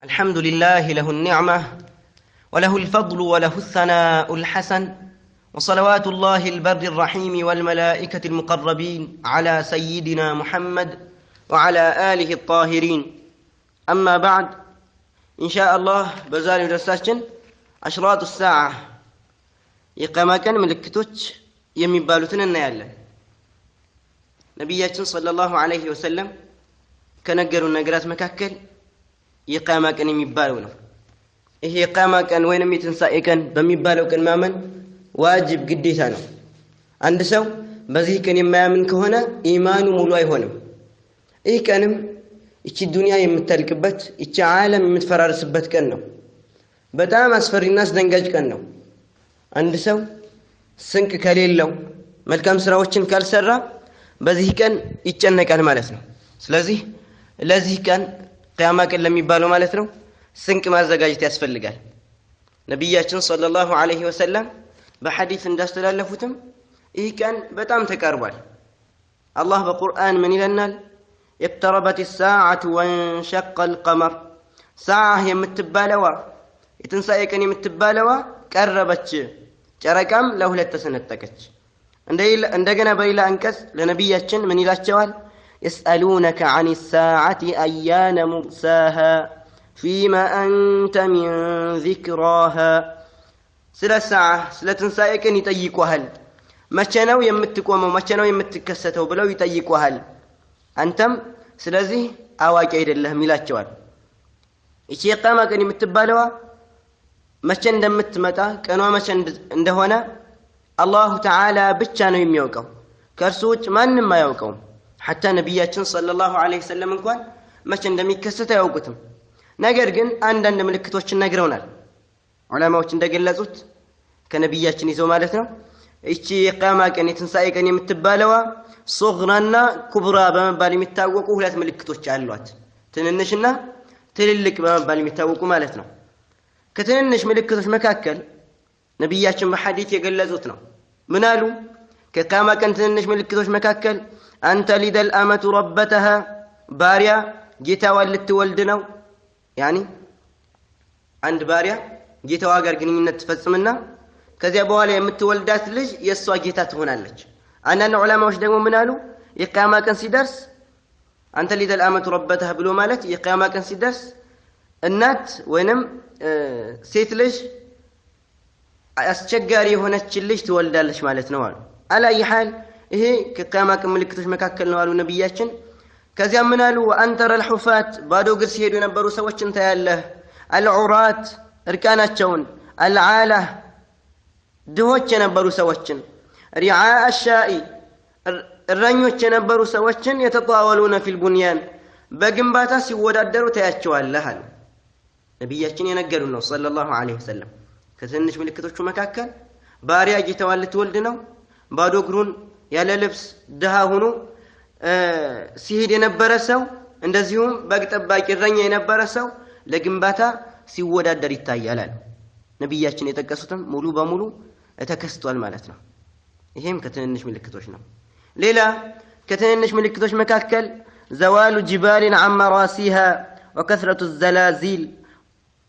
الحمد لله له النعمة وله الفضل وله الثناء الحسن وصلوات الله البر الرحيم والملائكة المقربين على سيدنا محمد وعلى آله الطاهرين أما بعد إن شاء الله بزاري درساتنا أشراط الساعة يقامكن ملكتوች የሚባሉትን እናያለን ነብያችን ሰለላሁ ዐለይሂ ወሰለም ከነገሩን ነገራት መካከል የቂያማ ቀን የሚባለው ነው። ይሄ የቂያማ ቀን ወይንም የትንሣኤ ቀን በሚባለው ቀን ማመን ዋጅብ ግዴታ ነው። አንድ ሰው በዚህ ቀን የማያምን ከሆነ ኢማኑ ሙሉ አይሆንም። ይህ ቀንም እቺ ዱንያ የምትልቅበት እቺ ዓለም የምትፈራርስበት ቀን ነው። በጣም አስፈሪና አስደንጋጭ ቀን ነው። አንድ ሰው ስንቅ ከሌለው መልካም ስራዎችን ካልሰራ በዚህ ቀን ይጨነቃል ማለት ነው። ስለዚህ ለዚህ ቀን ቂያማ ቀን ለሚባለው ማለት ነው ስንቅ ማዘጋጀት ያስፈልጋል። ነብያችን ሰለላሁ ዐለይሂ ወሰለም በሐዲስ እንዳስተላለፉትም ይህ ቀን በጣም ተቃርቧል። አላህ በቁርአን ምን ይለናል? اقتربت الساعة وانشق القمر ساعة የምትባለዋ የትንሣኤ ቀን የምትባለዋ ቀረበች ጨረቃም ለሁለት ተሰነጠቀች። እንደገና በሌላ አንቀጽ ለነብያችን ምን ይላቸዋል? يسألونك عن الساعة أيان مرساها فيما أنت من ذكراها سلا الساعة سلا تنسائك يطيقوهل متى ነው የምትቆመው መቼ ነው የምትከሰተው ብለው ይጠይቁሃል። አንተም ስለዚህ አዋቂ አይደለህም ይላቸዋል። እቺ የቂያማ ቀን የምትባለዋ መቼ እንደምትመጣ ቀኗ መቼ እንደሆነ አላሁ ተዓላ ብቻ ነው የሚያውቀው። ከእርሱ ውጭ ማንም አያውቀውም። حتى ነብያችን ሰለላሁ ዐለይሂ ወሰለም እንኳን መቼ እንደሚከሰት አያውቁትም። ነገር ግን አንዳንድ ምልክቶችን ነግረውናል። ዑለማዎች እንደገለጹት ከነብያችን ይዘው ማለት ነው እቺ የቂያማ ቀን የትንሣኤ ቀን የምትባለዋ ሱግራና ኩብራ በመባል የሚታወቁ ሁለት ምልክቶች አሏት። ትንንሽና ትልልቅ በመባል የሚታወቁ ማለት ነው። ከትንንሽ ምልክቶች መካከል ነብያችን በሐዲስ የገለጹት ነው። ምን አሉ? ከቂያማ ቀን ትንንሽ ምልክቶች መካከል አንተ ሊደል አመቱ ረበተሃ ባሪያ ጌታዋን ልትወልድ ነው። ያኒ አንድ ባሪያ ጌታዋ ጋር ግንኙነት ትፈጽምና ከዚያ በኋላ የምትወልዳት ልጅ የሷ ጌታ ትሆናለች። አንዳንድ ዑለማዎች ደግሞ ምን አሉ? የቂያማ ቀን ሲደርስ አንተ ሊደል አመቱ ረበተሃ ብሎ ማለት የቂያማ ቀን ሲደርስ እናት ወይንም ሴት ልጅ አስቸጋሪ የሆነች ልጅ ትወልዳለች ማለት ነው አሉ። አላየ ሐል ይሄ ከቂያማ ቀን ምልክቶች መካከል ነው አሉ ነብያችን። ከዚያ ምን አሉ? ወአንተረ الحفات ባዶ እግር ሲሄዱ የነበሩ ሰዎችን ታያለህ። አልዑራት እርቃናቸውን፣ አልዓላህ ድሆች የነበሩ ሰዎችን፣ ሪዓአ الشاء እረኞች የነበሩ ሰዎችን የተጣዋሉነ ፊል ቡንያን በግንባታ ሲወዳደሩ ታያቸዋለህ አሉ ነብያችን የነገሩን ነው ሰለላሁ ዐለይሂ ወሰለም። ከትንሽ ምልክቶቹ መካከል ባሪያ ጌታዋን ልትወልድ ነው፣ ባዶ እግሩን ያለ ልብስ ድሃ ሆኖ ሲሄድ የነበረ ሰው፣ እንደዚሁም በግ ጠባቂ እረኛ የነበረ ሰው ለግንባታ ሲወዳደር ይታያል አሉ ነብያችን። የጠቀሱትም ሙሉ በሙሉ ተከስቷል ማለት ነው። ይሄም ከትንንሽ ምልክቶች ነው። ሌላ ከትንንሽ ምልክቶች መካከል ዘዋሉ ጅባልን عن مراسيها وكثرة الزلازل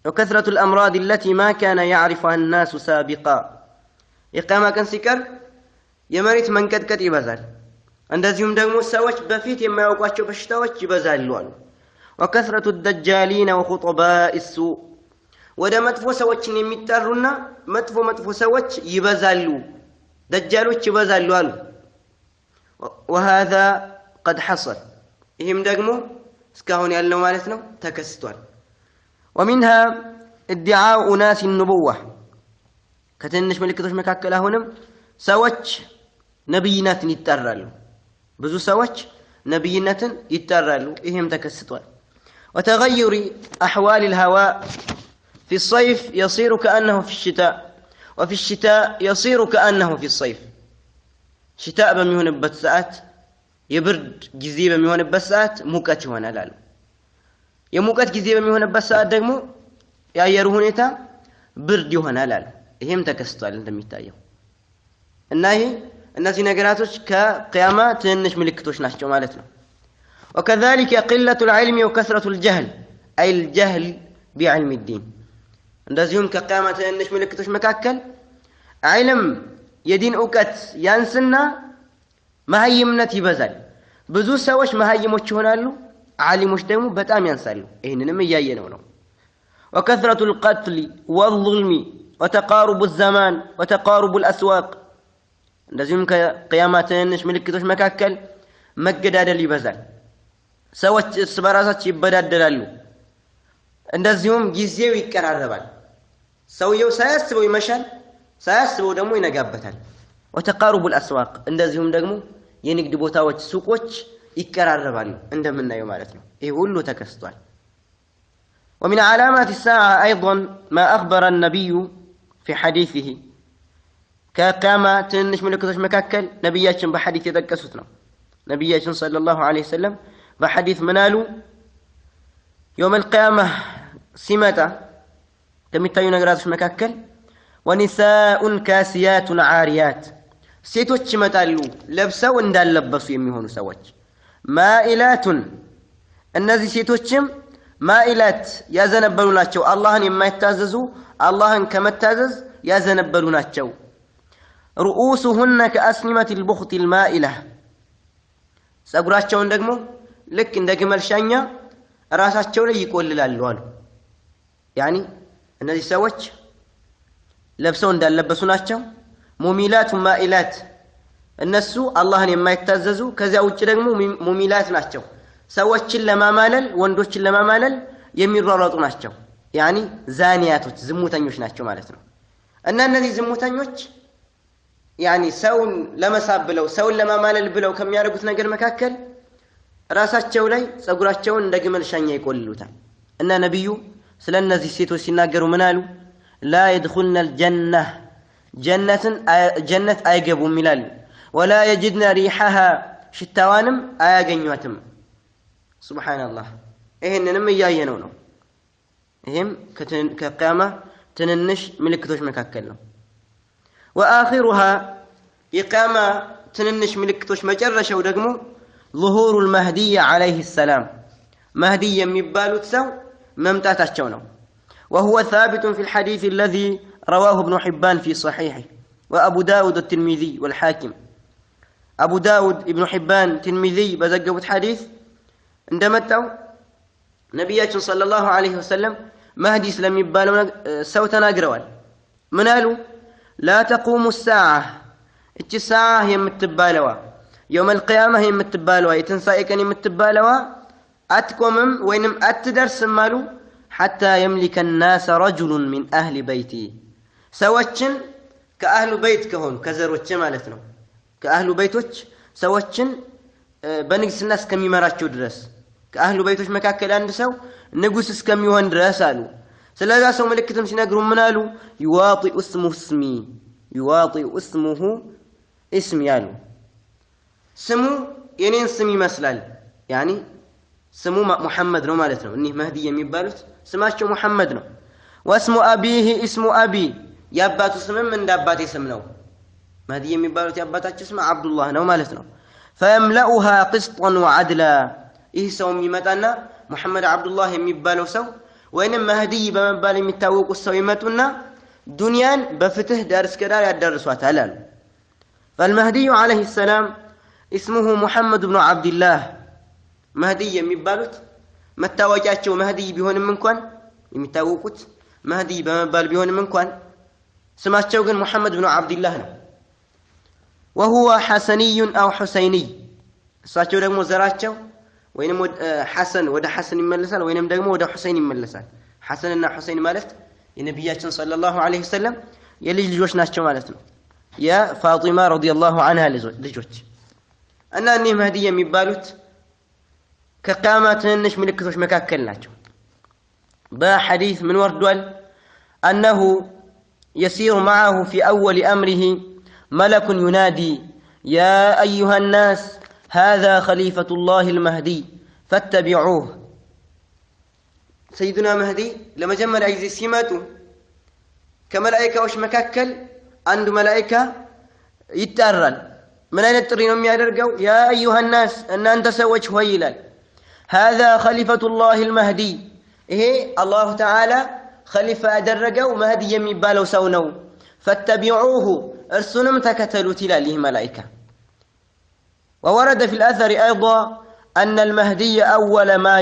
وكثرة الأمراض التي ما كان يعرفها الناس سابقا የቂያማ ቀን ሲቀር የመሬት መንቀጥቀጥ ይበዛል። እንደዚሁም ደግሞ ሰዎች በፊት የማያውቋቸው በሽታዎች ይበዛሉ አሉ። وكثرة الدجالين وخطباء السوء ወደ መጥፎ ሰዎችን የሚጠሩና መጥፎ ሰዎች ይበዛሉ፣ ደጃሎች ይበዛሉ አሉ። وهذا قد حصل ይህም ደግሞ እስካሁን ያለው ማለት ነው ተከስቷል። ومنها ادعاء ناس النبوة ከትንሽ ምልክቶች መካከል አሁንም ሰዎች ነብይነትን ይጠራሉ። ብዙ ሰዎች ነብይነትን ይጠራሉ። ይሄም ተከስቷል። وتغير احوال الهواء في الصيف يصير كانه في الشتاء وفي الشتاء يصير كانه في الصيف شتاء በሚሆንበት ሰዓት የብርድ ጊዜ በሚሆንበት ሰዓት ሙቀት ይሆናል አሉ። የሙቀት ጊዜ በሚሆንበት ሰዓት ደግሞ የአየሩ ሁኔታ ብርድ ይሆናል አሉ። ይሄም ተከስቷል እንደሚታየው። እና ይሄ እነዚህ ነገራቶች ከቂያማ ትንሽ ምልክቶች ናቸው ማለት ነው። وكذلك قلة العلم وكثرة الجهل أي الجهل بعلم الدين እንደዚሁም ከቂያማ ትንሽ ምልክቶች መካከል ዒልም የዲን ዕውቀት ያንስና መሃይምነት ይበዛል ብዙ ሰዎች መሃይሞች ይሆናሉ ዓሊሞች ደግሞ በጣም ያንሳሉ ይሄንንም እያየነው ነው وكثرة القتل والظلم وتقارب الزمان وتقارب الأسواق እንደዚሁም ከቂያማ ትንሽ ምልክቶች መካከል መገዳደል ይበዛል ሰዎች እርስ በራሳቸው ይበዳደላሉ እንደዚሁም ጊዜው ይቀራረባል ሰውየው ሳያስበው ይመሻል ሳያስበው ደግሞ ይነጋበታል وتقارب الأسواق እንደዚሁም ደግሞ የንግድ ቦታዎች ሱቆች ይቀራረባሉ እንደምናየው ማለት ነው ይሄ ሁሉ ተከስቷል ومن علامات الساعة أيضا ما أخبر النبي في حديثه كما تنش ملكتوش مكاكل نبياتشن بحديث يتكسوتنا نبياتشن صلى الله عليه وسلم بحديث منالو يوم القيامة سمتا كميتايو نغراتوش مكاكل ونساء كاسيات عاريات ሴቶች ይመጣሉ ለብሰው እንዳልለበሱ የሚሆኑ ሰዎች ማኢላቱን እነዚህ ሴቶችም ማኢላት ያዘነበሉ ናቸው አላህን የማይታዘዙ አላህን ከመታዘዝ ያዘነበሉ ናቸው رؤوسهن كأسنمة البخت المائلة ጸጉራቸውን ደግሞ ልክ እንደ ግመል ሻኛ ራሳቸው ላይ ይቆልላሉ አሉ ያኒ እነዚህ ሰዎች ለብሰው እንዳልለበሱ ናቸው ሙሚላት ማኢላት እነሱ አላህን የማይታዘዙ ከዚያ ውጭ ደግሞ ሙሚላት ናቸው ሰዎችን ለማማለል ወንዶችን ለማማለል የሚሯሯጡ ናቸው ያኒ ዛኒያቶች ዝሙተኞች ናቸው ማለት ነው እና እነዚህ ዝሙተኞች ያኒ ሰውን ለመሳብ ብለው ሰውን ለማማለል ብለው ከሚያደርጉት ነገር መካከል ራሳቸው ላይ ጸጉራቸውን እንደ ግመል ሻኛ ይቆልሉታል እና ነብዩ ስለነዚህ ሴቶች ሲናገሩ ምን አሉ لا يدخلن الجنة جنة አይገቡም ይላሉ ولا يجدن ريحها ሽታዋንም አያገኙትም ሱብሃንአላህ ይሄንንም እያየነው ነው ይሄም ከቂያማ ትንንሽ ምልክቶች መካከል ነው واخرها የቂያማ ትንንሽ ምልክቶች መጨረሻው ደግሞ ظهور المهدي عليه السلام مهدي የሚባሉት ሰው መምጣታቸው ነው وهو ثابت في الحديث الذي رواه ابن حبان في صحيحه وأبو داود الترمذي والحاكم أبو داود ابن حبان ترمذي بزقبت حديث عندما تاو نبياتنا صلى الله عليه وسلم مهدي اسلام يبالو سوتنا قروال منالو لا تقوم الساعة اتش الساعة هي متبالوا يوم القيامة هي متبالوا يتنسائكن متبالوا أتكمم وينم أتدرس مالو حتى يملك الناس رجل من أهل بيتي سوتشن كأهل بيت كهون كزروتش مالتنا كأهل بيتوش سوتشن بنقص الناس كم يمراتشو درس كأهل بيتوش مكاكل عند سو نقص كم يهون درس قالوا سلاذا سو ملكتهم سنقرون منالو يواطئ اسمه اسمي يواطئ اسمه اسمي قالوا سمو ينين سمي مسلال يعني سمو محمد نو مالتنا اني مهدي يميبالوت سماشو محمد نو واسم أبيه اسم أبي ياباتو اسمه من داباتي اسمنو مهدي يميبالوت ياباتاتو اسمه عبد الله نو مالتنا فيملأها قسطا وعدلا إيه سو ميمتانا محمد عبد الله يميبالو سو وين مهدي بمبال يمتاوقو سو يمتونا دنيان بفتح دارس كدار يدرسوات هلال فالمهدي عليه السلام اسمه محمد بن عبد الله مهدي يميبالوت متاوقاتشو مهدي بيهون منكوان يمتاوقوت مهدي بمبال بيهون منكوان سماتشو قن محمد بن عبد الله وهو حسني أو حسيني ساتشو دقمو زراتشو وينم حسن ودا حسن يملسال وينم دقمو ودا حسين يملسال حسن حسين مالت النبياتنا صلى الله عليه وسلم يلي لجوش ناشو مالتنا يا فاطمة رضي الله عنها لجوش أنا أني مهدي يميبالوت كقامة نش ملكتوش مكاكل ناشو بحديث من وردوال أنه يسير معه في أول أمره ملك ينادي يا أيها الناس هذا خليفة الله المهدي فاتبعوه سيدنا مهدي لما جمل أيزي سيماتو كملائكة وش مكاكل عنده ملائكة يتأرل من أين الترينهم يادرقوا يا أيها الناس أن أنت سوج هويلال هذا خليفة الله المهدي ይሄ አላሁ ተዓላ ኸሊፋ ያደረገው መህዲ የሚባለው ሰው ነው ፈተቢዑሁ እርሱንም ተከተሉት ይላል ይህ መላኢካ وورد في الأثر أيضا أن المهدي أول ما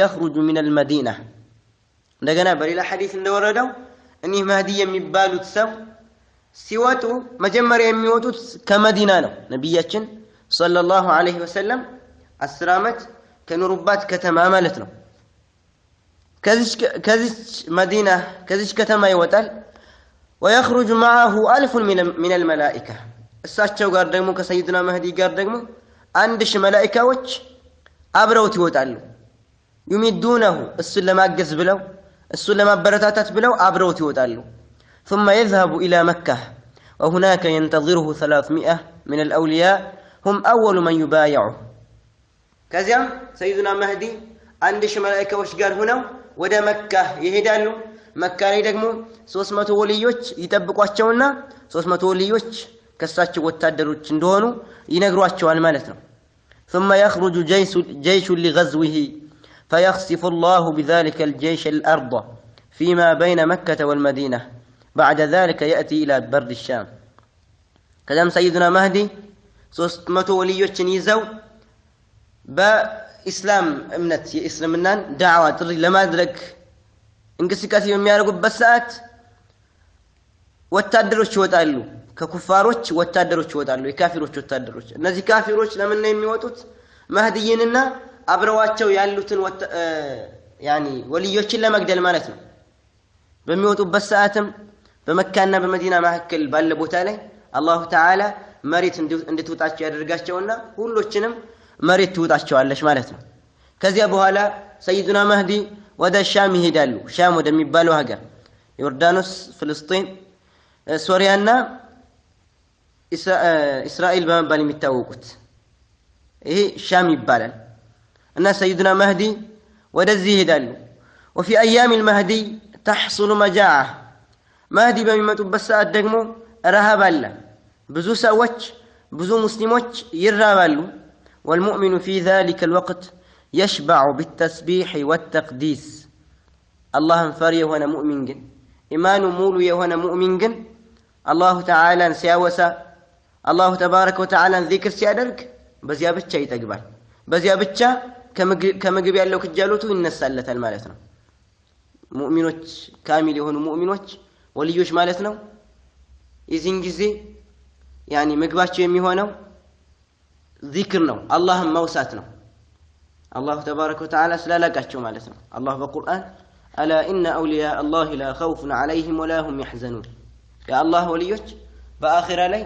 يخرج من المدينة لقنا بريلا حديث وردوا أنه مهدي يمبالو تسو سواتو مجمر يميوتو كمدينة نبياتنا صلى الله عليه وسلم السلامة كنربات كتماملتنا كذش مدينة كذش كتما يوتل ويخرج معه 1000 من الملائكة الساتشو قار دقمو كسيدنا مهدي قار دقمو عندش ملائكة وش أبروت يوتالو يمدونه السلم أقز بلو السلم برتاتات بلو أبروت يوتالو ثم يذهب إلى مكة وهناك ينتظره 300 من الأولياء هم أول من يبايعه كذا سيدنا مهدي عندش ملائكة وش قال هنا ودا مكة يهدالو مكة يدقمو 300 وليوش يتبقواتشونا 300 وليوش كساتشو وتادروش اندهونو ينقرواتشو المالتنا ثم يخرج جيش لغزوه فيخسف الله بذلك الجيش الأرض فيما بين مكة والمدينة بعد ذلك يأتي إلى برد الشام كلام سيدنا مهدي 300 وليوش يزو بإسلام امنت إسلامنا دعوة تري لما أدرك انقسكاتي من يارقب بسات وتادروش وتالو ككفاروች ወታደሮች ወጣሉ የካፊሮች ወታደሮች እነዚህ ካፊሮች ለምን ነው የሚወጡት መህዲይንና አብረዋቸው ያሉትን ያኒ ወልዮችን ለመግደል ማለት ነው በሚወጡበት ሰዓትም በመካና በመዲና መካከል ባለ ቦታ ላይ አላሁ ተዓላ መሬት እንድትወጣቸው ያደርጋቸውና ሁሎችንም መሬት ትወጣቸዋለች ማለት ነው ከዚያ በኋላ ሰይዱና መህዲ ወደ ሻም ይሄዳሉ ሻም ወደሚባለው ሀገር ዮርዳኖስ ፍልስጤም ሶሪያና إسرائيل بمبالي متاوقت إيه شام يبالن الناس سيدنا مهدي ودزيه دالو وفي أيام المهدي تحصل مجاعة مهدي بميمتو بساعة دقمو رهب الله بزو ساوش بزو مسلموش يرهبالو والمؤمن في ذلك الوقت يشبع بالتسبيح والتقديس اللهم فريه وانا مؤمن جن إيمان مولو يوانا مؤمن جن الله تعالى سياوسا الله تبارك وتعالى ذكر سيادرك بزيا بتشا يتقبل بزيا بتشا كمجب يالله كجالوتو ينسالة المالتنا مؤمنوش كامل يهونوا مؤمنوش وليوش مالتنا إذن جزي يعني مقباتش يميهونو ذكرنا اللهم موساتنا الله تبارك وتعالى سلالكاتشو مالتنا الله بالقرآن ألا إن أولياء الله لا خوف عليهم ولا هم يحزنون يا الله وليوش بآخر علي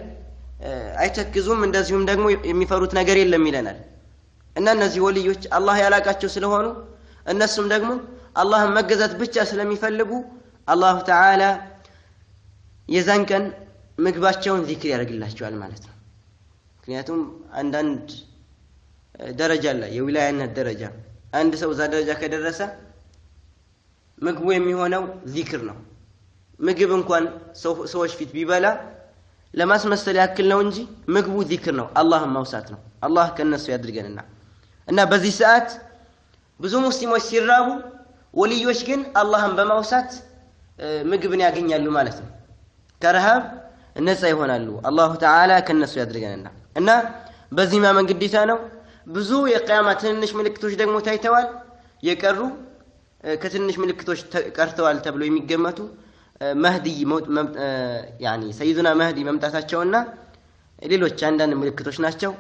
አይተክዙም እንደዚሁም ደግሞ የሚፈሩት ነገር የለም ይለናል እና እነዚህ ወልዮች አላህ ያላቃቸው ስለሆኑ እነሱም ደግሞ አላህን መገዛት ብቻ ስለሚፈልጉ አላሁ ተዓላ የዛን ቀን ምግባቸውን ዚክር ያደርግላቸዋል ማለት ነው ምክንያቱም አንዳንድ ደረጃ ላይ የዊላያነት ደረጃ አንድ ሰው እዛ ደረጃ ከደረሰ ምግቡ የሚሆነው ዚክር ነው ምግብ እንኳን ሰዎች ፊት ቢበላ ለማስመሰል ያክል ነው እንጂ ምግቡ ዚክር ነው አላህን ማውሳት ነው አላህ ከነሱ ያድርገንና እና በዚህ ሰዓት ብዙ ሙስሊሞች ሲራቡ ወልዮች ግን አላህን በማውሳት ምግብን ያገኛሉ ማለት ነው ከረሃብ ነፃ ይሆናሉ አላሁ ተዓላ ከነሱ ያድርገንና እና በዚህ ማመን ግዴታ ነው ብዙ የቂያማ ትንሽ ምልክቶች ደግሞ ታይተዋል የቀሩ ከትንሽ ምልክቶች ቀርተዋል ተብሎ የሚገመቱ مهدي يعني سيدنا مهدي ممتاتاቸውና ሌሎች አንዳንድ ምልክቶች ናቸው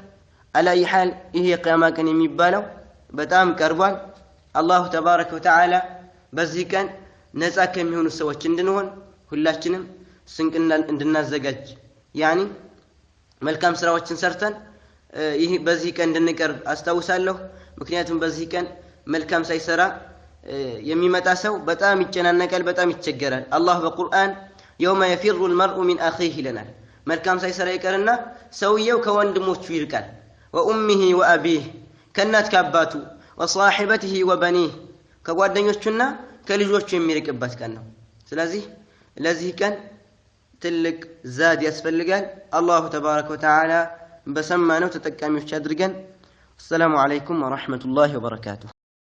على اي حال ይሄ ቂያማ ቀን የሚባለው በጣም ቀርቧል አላሁ ተባረከ ወተዓላ በዚህ ቀን ነፃ ከሚሆኑ ሰዎች እንድንሆን ሁላችንም ስንቅና እንድናዘጋጅ ያኒ መልካም ስራዎችን ሰርተን ይሄ በዚህ ቀን እንድንቀርብ አስተዋውሳለሁ ምክንያቱም በዚህ ቀን መልካም ሳይሰራ የሚመጣ ሰው በጣም ይጨናነቃል በጣም ይቸገራል አላህ በቁርአን يوم يفر المرء من اخيه لنا መልካም ሳይሰራ ይቀርና ሰውየው ከወንድሞቹ ይርቃል وامه وابيه ከናት ከአባቱ وصاحبته وبنيه ከጓደኞቹና ከልጆቹ የሚርቅበት ቀን ነው ስለዚህ ለዚህ ቀን ትልቅ ዛድ ያስፈልጋል አላሁ ተባረከ ወተዓላ በሰማነው ተጠቃሚዎች አድርገን السلام عليكم ورحمة الله وبركاته